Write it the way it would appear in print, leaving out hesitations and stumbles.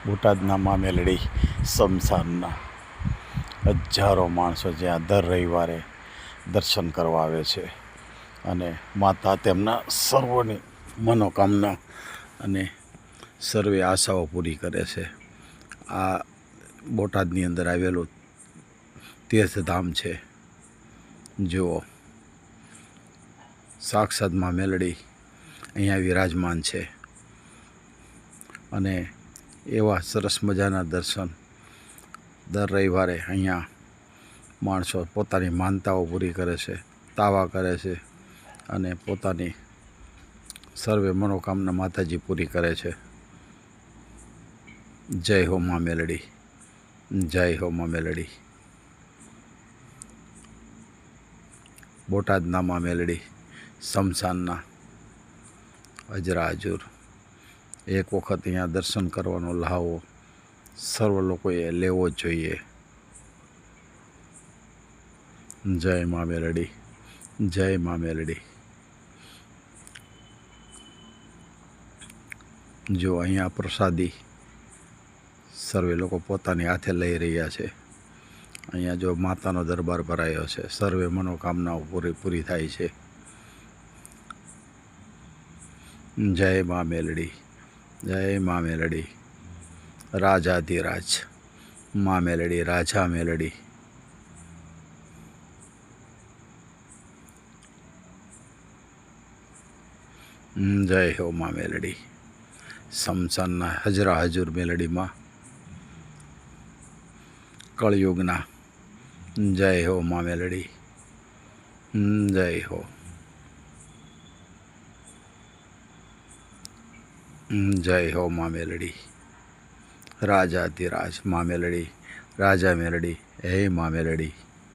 બોટાદના મા મેલડી સ્મશાનના હજારો માણસો જ્યાં દર રવિવારે દર્શન કરવા આવે છે અને માતા તેમના સર્વોની મનોકામના અને સર્વે આશાઓ પૂરી કરે છે. આ બોટાદની અંદર આવેલું તીર્થધામ છે. જુઓ, સાક્ષાત મા મેલડી અહીંયા વિરાજમાન છે અને એવા સરસ મજાના દર્શન દર રવિવારે અહીંયા માણસો પોતાની માનતાઓ પૂરી કરે છે, તાવા કરે છે અને પોતાની સર્વે મનોકામના માતાજી પૂરી કરે છે. જય હો મા મેલડી, જય હો મા મેલડી. બોટાદના મા મેલડી સ્મશાનના હજરા હજુર એક વખત અહીંયા દર્શન કરવાનો લહાવો સર્વ લોકોએ લેવો જ જોઈએ. જય મા મેલડી, જય મા મેલડી. જો અહીંયા પ્રસાદી સર્વે લોકો પોતાની હાથે લઈ રહ્યા છે. અહીંયા જો માતાનો દરબાર ભરાયો છે, સર્વે મનોકામનાઓ પૂરી થાય છે. જય મા મેલડી, જય મા મેલડી. રાજાધિરાજ મા મેલડી, રાજા મેલડી. જય હો મા મેલડી. સ્મશાનના હજરા હજુર મેલડીમાં કળયુગના જય હો મા મેલડી, જય હો, જય હો મા મેલડી. રાજાધિરાજ મા મેલડી, રાજા મેલડી, હે મા મેલડી.